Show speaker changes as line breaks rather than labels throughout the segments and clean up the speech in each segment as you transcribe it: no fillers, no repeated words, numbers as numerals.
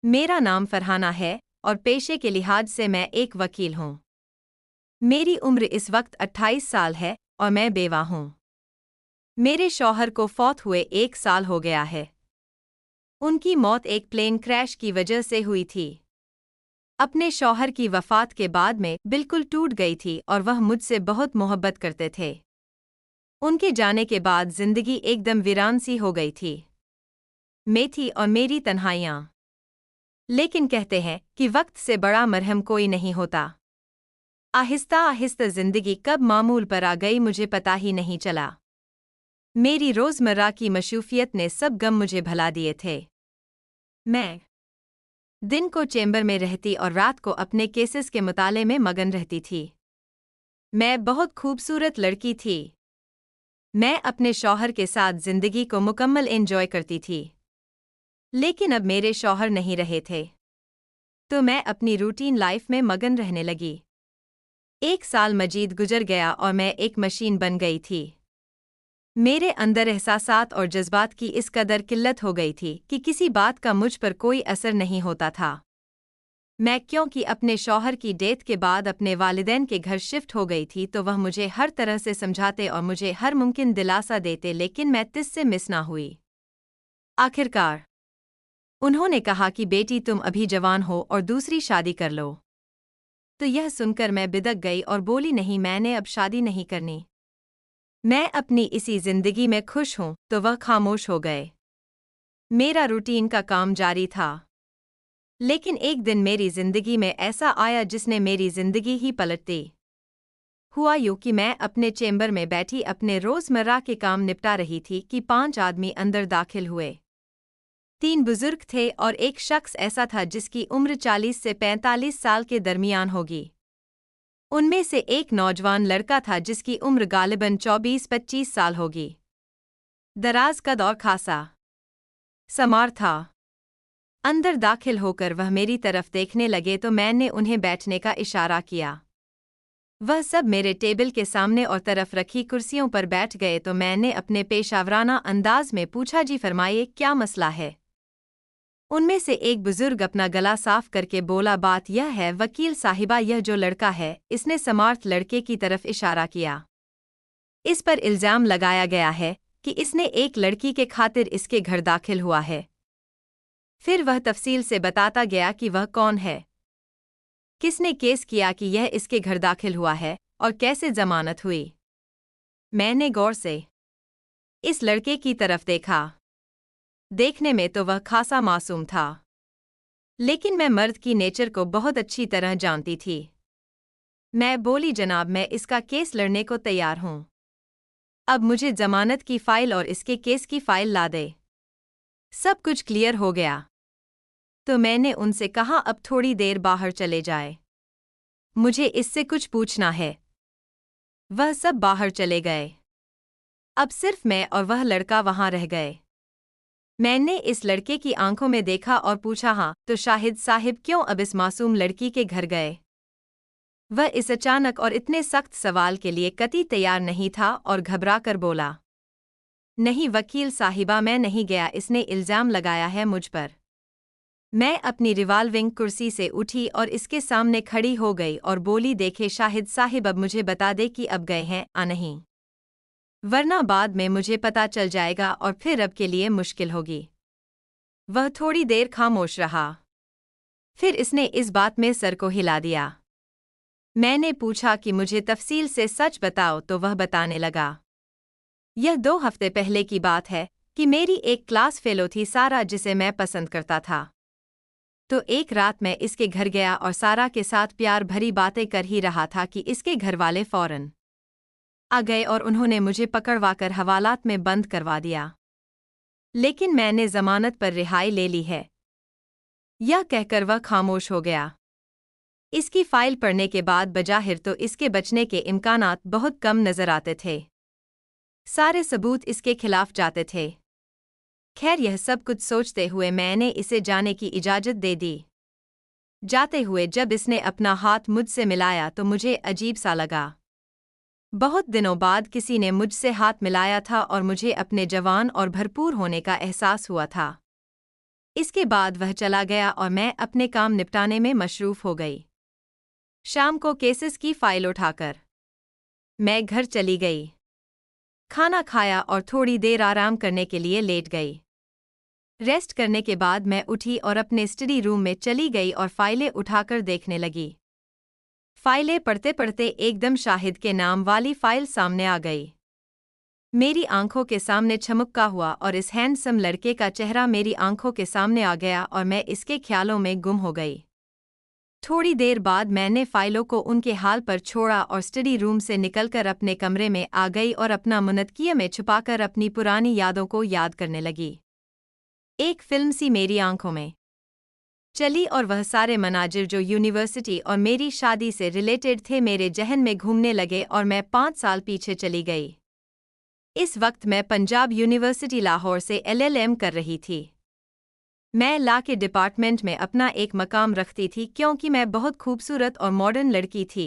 मेरा नाम फरहाना है और पेशे के लिहाज से मैं एक वकील हूँ। मेरी उम्र इस वक्त 28 साल है और मैं बेवा हूँ। मेरे शौहर को फौत हुए 1 साल हो गया है। उनकी मौत एक प्लेन क्रैश की वजह से हुई थी। अपने शौहर की वफ़ात के बाद मैं बिल्कुल टूट गई थी और वह मुझसे बहुत मोहब्बत करते थे। उनके जाने के बाद जिंदगी एकदम वीरान सी हो गई थी। मैं थी और मेरी तन्हाइयाँ। लेकिन कहते हैं कि वक्त से बड़ा मरहम कोई नहीं होता। आहिस्ता आहिस्ता जिंदगी कब मामूल पर आ गई मुझे पता ही नहीं चला। मेरी रोज़मर्रा की मशरूफियत ने सब गम मुझे भुला दिए थे। मैं दिन को चेंबर में रहती और रात को अपने केसेस के मुताले में मगन रहती थी। मैं बहुत खूबसूरत लड़की थी। मैं अपने शौहर के साथ जिंदगी को मुकम्मल एंजॉय करती थी। लेकिन अब मेरे शौहर नहीं रहे थे, तो मैं अपनी रूटीन लाइफ में मगन रहने लगी। 1 साल मजीद गुजर गया और मैं एक मशीन बन गई थी। मेरे अंदर एहसासात और जज्बात की इस कदर किल्लत हो गई थी कि किसी बात का मुझ पर कोई असर नहीं होता था। मैं क्योंकि अपने शौहर की डेथ के बाद अपने वालिदैन के घर शिफ्ट हो गई थी, तो वह मुझे हर तरह से समझाते और मुझे हर मुमकिन दिलासा देते, लेकिन मैं तिस से मिस ना हुई। आखिरकार उन्होंने कहा कि बेटी तुम अभी जवान हो और दूसरी शादी कर लो। तो यह सुनकर मैं बिदक गई और बोली नहीं, मैंने अब शादी नहीं करनी। मैं अपनी इसी जिंदगी में खुश हूं। तो वह खामोश हो गए। मेरा रूटीन का काम जारी था। लेकिन एक दिन मेरी जिंदगी में ऐसा आया जिसने मेरी जिंदगी ही पलट दी। हुआ यूं कि मैं अपने चेंबर में बैठी अपने रोजमर्रा के काम निपटा रही थी कि 5 आदमी अंदर दाखिल हुए। 3 बुजुर्ग थे और एक शख्स ऐसा था जिसकी उम्र 40 से 45 साल के दरमियान होगी। उनमें से एक नौजवान लड़का था जिसकी उम्र गालिबन 24-25 साल होगी। दराज कद और खासा समार था। अंदर दाखिल होकर वह मेरी तरफ देखने लगे तो मैंने उन्हें बैठने का इशारा किया। वह सब मेरे टेबल के सामने और तरफ रखी कुर्सियों पर बैठ गए तो मैंने अपने पेशावराना अंदाज में पूछा, जी फरमाइए, क्या मसला है? उनमें से एक बुजुर्ग अपना गला साफ करके बोला, बात यह है वकील साहिबा, यह जो लड़का है इसने समार्थ लड़के की तरफ इशारा किया। इस पर इल्जाम लगाया गया है कि इसने एक लड़की के खातिर इसके घर दाखिल हुआ है। फिर वह तफसील से बताता गया कि वह कौन है, किसने केस किया कि यह इसके घर दाखिल हुआ है और कैसे जमानत हुई। मैंने गौर से इस लड़के की तरफ देखा। देखने में तो वह खासा मासूम था, लेकिन मैं मर्द की नेचर को बहुत अच्छी तरह जानती थी। मैं बोली, जनाब, मैं इसका केस लड़ने को तैयार हूं। अब मुझे जमानत की फाइल और इसके केस की फाइल ला दे। सब कुछ क्लियर हो गया तो मैंने उनसे कहा, अब थोड़ी देर बाहर चले जाए, मुझे इससे कुछ पूछना है। वह सब बाहर चले गए। अब सिर्फ मैं और वह लड़का वहां रह गए। मैंने इस लड़के की आंखों में देखा और पूछा, हाँ तो शाहिद साहिब क्यों अब इस मासूम लड़की के घर गए? वह इस अचानक और इतने सख्त सवाल के लिए कतई तैयार नहीं था और घबरा कर बोला, नहीं वकील साहिबा, मैं नहीं गया, इसने इल्जाम लगाया है मुझ पर। मैं अपनी रिवाल्विंग कुर्सी से उठी और इसके सामने खड़ी हो गई और बोली, देखे शाहिद साहिब, अब मुझे बता दे कि अब गए हैं या नहीं, वरना बाद में मुझे पता चल जाएगा और फिर अब के लिए मुश्किल होगी। वह थोड़ी देर खामोश रहा। फिर इसने इस बात में सर को हिला दिया। मैंने पूछा कि मुझे तफसील से सच बताओ तो वह बताने लगा। यह 2 हफ्ते पहले की बात है कि मेरी एक क्लास फेलो थी सारा, जिसे मैं पसंद करता था। तो एक रात मैं इसके घर गया और सारा के साथ प्यार भरी बातें कर ही रहा था कि इसके घरवाले फौरन आ गए और उन्होंने मुझे पकड़वाकर हवालात में बंद करवा दिया। लेकिन मैंने जमानत पर रिहाई ले ली है। यह कहकर वह खामोश हो गया। इसकी फाइल पढ़ने के बाद बजाहिर तो इसके बचने के इम्कानात बहुत कम नजर आते थे। सारे सबूत इसके खिलाफ जाते थे। खैर, यह सब कुछ सोचते हुए मैंने इसे जाने की इजाजत दे दी। जाते हुए जब इसने अपना हाथ मुझसे मिलाया तो मुझे अजीब सा लगा। बहुत दिनों बाद किसी ने मुझसे हाथ मिलाया था और मुझे अपने जवान और भरपूर होने का एहसास हुआ था। इसके बाद वह चला गया और मैं अपने काम निपटाने में मशरूफ हो गई। शाम को केसेस की फाइल उठाकर मैं घर चली गई, खाना खाया और थोड़ी देर आराम करने के लिए लेट गई। रेस्ट करने के बाद मैं उठी और अपने स्टडी रूम में चली गई और फाइलें उठाकर देखने लगी। फाइलें पढ़ते पढ़ते एकदम शाहिद के नाम वाली फाइल सामने आ गई। मेरी आंखों के सामने चमकता हुआ और इस हैंडसम लड़के का चेहरा मेरी आंखों के सामने आ गया और मैं इसके ख्यालों में गुम हो गई। थोड़ी देर बाद मैंने फाइलों को उनके हाल पर छोड़ा और स्टडी रूम से निकलकर अपने कमरे में आ गई और अपना मुनक्किये में छुपाकर अपनी पुरानी यादों को याद करने लगी। एक फिल्म सी मेरी आंखों में चली और वह सारे मनाजिर जो यूनिवर्सिटी और मेरी शादी से रिलेटेड थे मेरे जहन में घूमने लगे और मैं 5 साल पीछे चली गई। इस वक्त मैं पंजाब यूनिवर्सिटी लाहौर से LLM कर रही थी। मैं लॉ के डिपार्टमेंट में अपना एक मकाम रखती थी क्योंकि मैं बहुत खूबसूरत और मॉडर्न लड़की थी।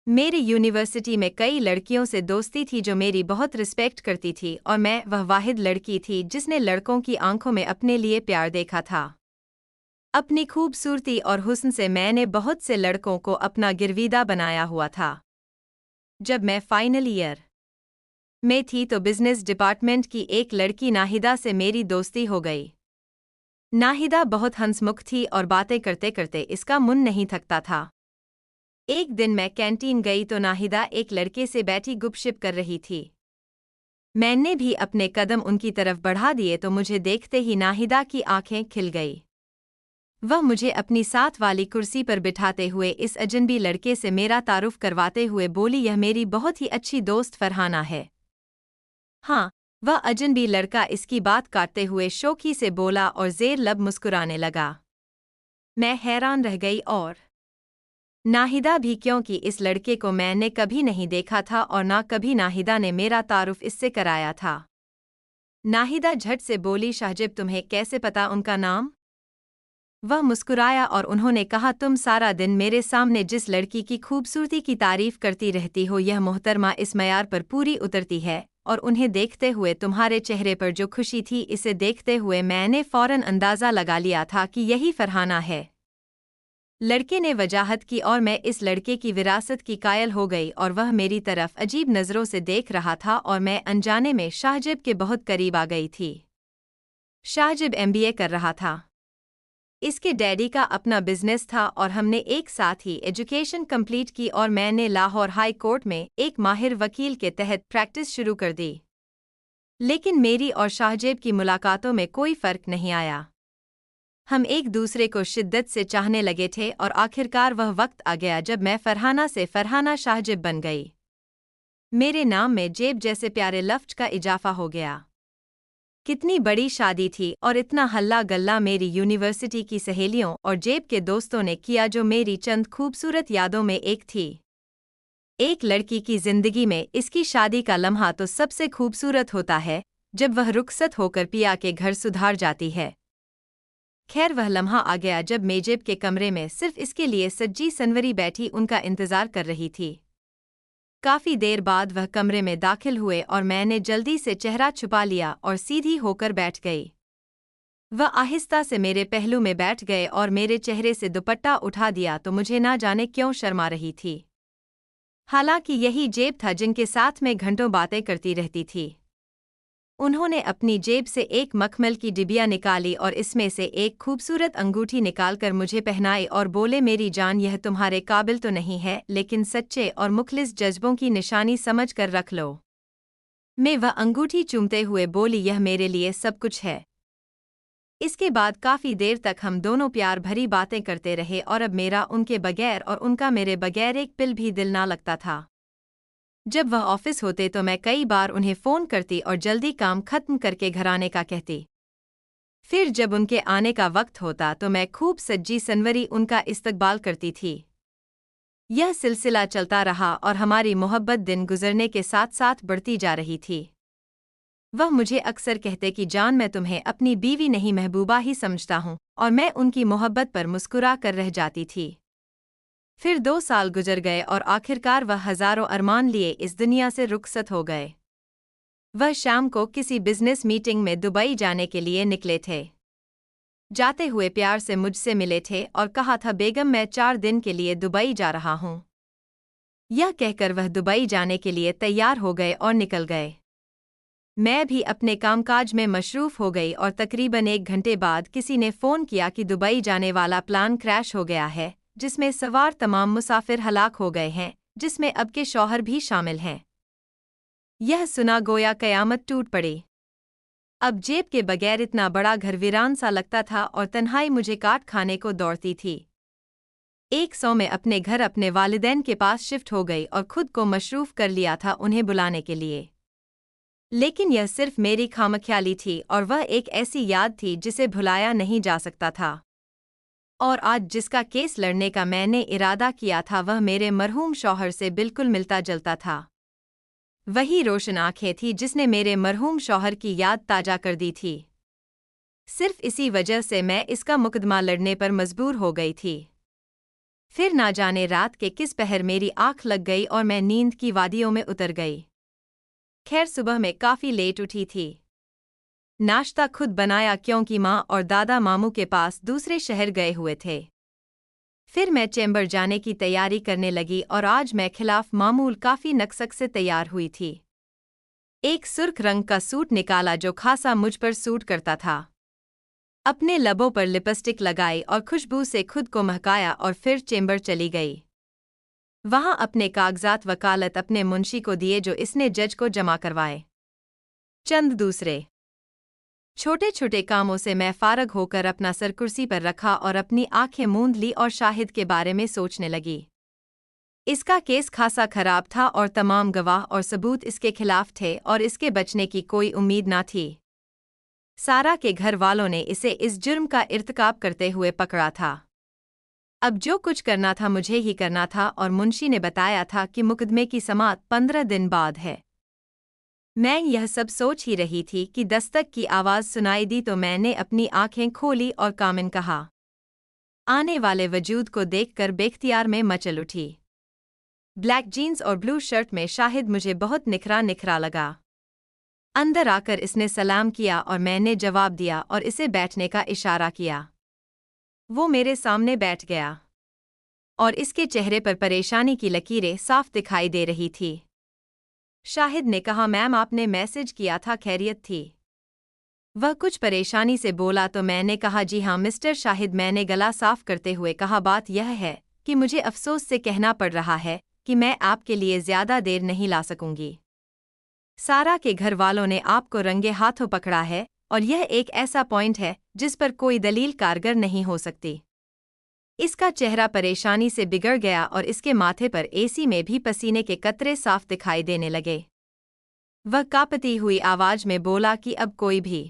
मेरी यूनिवर्सिटी में कई लड़कियों से दोस्ती थी जो मेरी बहुत रिस्पेक्ट करती थी और मैं वह वाहिद लड़की थी जिसने लड़कों की आंखों में अपने लिए प्यार देखा था। अपनी खूबसूरती और हुस्न से मैंने बहुत से लड़कों को अपना गिरवीदा बनाया हुआ था। जब मैं फाइनल ईयर में थी तो बिजनेस डिपार्टमेंट की एक लड़की नाहिदा से मेरी दोस्ती हो गई। नाहिदा बहुत हंसमुख थी और बातें करते करते इसका मुंह नहीं थकता था। एक दिन मैं कैंटीन गई तो नाहिदा एक लड़के से बैठी गुपशप कर रही थी। मैंने भी अपने कदम उनकी तरफ बढ़ा दिए तो मुझे देखते ही नाहिदा की आंखें खिल गई। वह मुझे अपनी साथ वाली कुर्सी पर बिठाते हुए इस अजनबी लड़के से मेरा तारुफ करवाते हुए बोली, यह मेरी बहुत ही अच्छी दोस्त फरहाना है। हाँ, वह अजनबी लड़का इसकी बात काटते हुए शौकी से बोला और ज़ेर लब मुस्कुराने लगा। मैं हैरान रह गई और नाहिदा भी, क्योंकि इस लड़के को मैंने कभी नहीं देखा था और ना कभी नाहिदा ने मेरा तारुफ इससे कराया था। नाहिदा झट से बोली, शाहजिब तुम्हें कैसे पता उनका नाम? वह मुस्कुराया और उन्होंने कहा, तुम सारा दिन मेरे सामने जिस लड़की की खूबसूरती की तारीफ करती रहती हो यह मोहतरमा इस मयार पर पूरी उतरती है और उन्हें देखते हुए तुम्हारे चेहरे पर जो खुशी थी इसे देखते हुए मैंने फौरन अंदाज़ा लगा लिया था कि यही फरहाना है। लड़के ने वजाहत की और मैं इस लड़के की विरासत की कायल हो गई और वह मेरी तरफ अजीब नज़रों से देख रहा था और मैं अनजाने में शाहजिब के बहुत करीब आ गई थी। शाहजिब MBA कर रहा था। इसके डैडी का अपना बिजनेस था और हमने एक साथ ही एजुकेशन कंप्लीट की और मैंने लाहौर हाई कोर्ट में एक माहिर वकील के तहत प्रैक्टिस शुरू कर दी। लेकिन मेरी और शाहजेब की मुलाकातों में कोई फ़र्क नहीं आया। हम एक दूसरे को शिद्दत से चाहने लगे थे और आखिरकार वह वक्त आ गया जब मैं फरहाना से फरहाना शाहजेब बन गई। मेरे नाम में जेब जैसे प्यारे लफ्ज का इजाफा हो गया। कितनी बड़ी शादी थी और इतना हल्ला गल्ला मेरी यूनिवर्सिटी की सहेलियों और जेब के दोस्तों ने किया जो मेरी चंद खूबसूरत यादों में एक थी। एक लड़की की जिंदगी में इसकी शादी का लम्हा तो सबसे खूबसूरत होता है जब वह रुखसत होकर पिया के घर सुधार जाती है। खैर वह लम्हा आ गया जब मैं जेब के कमरे में सिर्फ इसके लिए सज्जी सनवरी बैठी उनका इंतजार कर रही थी। काफी देर बाद वह कमरे में दाखिल हुए और मैंने जल्दी से चेहरा छुपा लिया और सीधी होकर बैठ गई। वह आहिस्ता से मेरे पहलू में बैठ गए और मेरे चेहरे से दुपट्टा उठा दिया तो मुझे ना जाने क्यों शर्मा रही थी। हालांकि यही जेब था जिनके साथ मैं घंटों बातें करती रहती थी। उन्होंने अपनी जेब से एक मखमल की डिबिया निकाली और इसमें से एक खूबसूरत अंगूठी निकालकर मुझे पहनाई और बोले, मेरी जान यह तुम्हारे काबिल तो नहीं है लेकिन सच्चे और मुखलिस जज्बों की निशानी समझ कर रख लो। मैं वह अंगूठी चूमते हुए बोली, यह मेरे लिए सब कुछ है। इसके बाद काफ़ी देर तक हम दोनों प्यार भरी बातें करते रहे और अब मेरा उनके बगैर और उनका मेरे बगैर एक पिल भी दिल ना लगता था। जब वह ऑफिस होते तो मैं कई बार उन्हें फ़ोन करती और जल्दी काम खत्म करके घर आने का कहती। फिर जब उनके आने का वक्त होता तो मैं खूब सज्जी सनवरी उनका इस्तकबाल करती थी। यह सिलसिला चलता रहा और हमारी मोहब्बत दिन गुजरने के साथ साथ बढ़ती जा रही थी। वह मुझे अक्सर कहते कि जान मैं तुम्हें अपनी बीवी नहीं महबूबा ही समझता हूँ और मैं उनकी मोहब्बत पर मुस्कुरा कर रह जाती थी। फिर 2 साल गुजर गए और आखिरकार वह हज़ारों अरमान लिए इस दुनिया से रुखसत हो गए। वह शाम को किसी बिजनेस मीटिंग में दुबई जाने के लिए निकले थे। जाते हुए प्यार से मुझसे मिले थे और कहा था बेगम मैं 4 दिन के लिए दुबई जा रहा हूँ। यह कहकर वह दुबई जाने के लिए तैयार हो गए और निकल गए। मैं भी अपने कामकाज में मशरूफ हो गई और तकरीबन 1 घंटे बाद किसी ने फ़ोन किया कि दुबई जाने वाला प्लान क्रैश हो गया है, जिसमें सवार तमाम मुसाफिर हलाक हो गए हैं, जिसमें अब के शौहर भी शामिल हैं। यह सुना गोया कयामत टूट पड़ी। अब जेब के बगैर इतना बड़ा घर वीरान सा लगता था और तन्हाई मुझे काट खाने को दौड़ती थी। 100 में अपने घर अपने वालिदैन के पास शिफ्ट हो गई और खुद को मशरूफ कर लिया था उन्हें बुलाने के लिए। लेकिन यह सिर्फ मेरी खामख्याली थी और वह एक ऐसी याद थी जिसे भुलाया नहीं जा सकता था। और आज जिसका केस लड़ने का मैंने इरादा किया था वह मेरे मरहूम शौहर से बिल्कुल मिलता जुलता था। वही रोशन आंखें थी जिसने मेरे मरहूम शौहर की याद ताजा कर दी थी। सिर्फ इसी वजह से मैं इसका मुकदमा लड़ने पर मजबूर हो गई थी। फिर ना जाने रात के किस पहर मेरी आंख लग गई और मैं नींद की वादियों में उतर गई। खैर सुबह में काफ़ी लेट उठी थी। नाश्ता खुद बनाया क्योंकि माँ और दादा मामू के पास दूसरे शहर गए हुए थे। फिर मैं चैम्बर जाने की तैयारी करने लगी और आज मैं खिलाफ मामूल काफ़ी नकसक से तैयार हुई थी। एक सुर्ख रंग का सूट निकाला जो खासा मुझ पर सूट करता था। अपने लबों पर लिपस्टिक लगाई और खुशबू से खुद को महकाया और फिर चैम्बर चली गई। वहां अपने कागजात वकालत अपने मुंशी को दिए जो इसने जज को जमा करवाए। चंद दूसरे छोटे छोटे कामों से मैं फारग होकर अपना सर कुर्सी पर रखा और अपनी आंखें मूंद ली और शाहिद के बारे में सोचने लगी। इसका केस खासा खराब था और तमाम गवाह और सबूत इसके खिलाफ थे और इसके बचने की कोई उम्मीद ना थी। सारा के घर वालों ने इसे इस जुर्म का इर्तिकाब करते हुए पकड़ा था। अब जो कुछ करना था मुझे ही करना था और मुंशी ने बताया था कि मुकदमे की समाअत 15 दिन बाद है। मैं यह सब सोच ही रही थी कि दस्तक की आवाज़ सुनाई दी तो मैंने अपनी आंखें खोली और कामिन कहा। आने वाले वजूद को देखकर बेख्तियार में मचल उठी। ब्लैक जीन्स और ब्लू शर्ट में शाहिद मुझे बहुत निखरा निखरा लगा। अंदर आकर इसने सलाम किया और मैंने जवाब दिया और इसे बैठने का इशारा किया। वो मेरे सामने बैठ गया और इसके चेहरे पर परेशानी की लकीरें साफ दिखाई दे रही थी। शाहिद ने कहा मैम आपने मैसेज किया था, खैरियत थी? वह कुछ परेशानी से बोला तो मैंने कहा जी हाँ मिस्टर शाहिद। मैंने गला साफ करते हुए कहा बात यह है कि मुझे अफसोस से कहना पड़ रहा है कि मैं आपके लिए ज़्यादा देर नहीं ला सकूंगी। सारा के घर वालों ने आपको रंगे हाथों पकड़ा है और यह एक ऐसा पॉइंट है जिस पर कोई दलील कारगर नहीं हो सकती। इसका चेहरा परेशानी से बिगड़ गया और इसके माथे पर एसी में भी पसीने के कतरे साफ दिखाई देने लगे। वह कांपती हुई आवाज में बोला कि अब कोई भी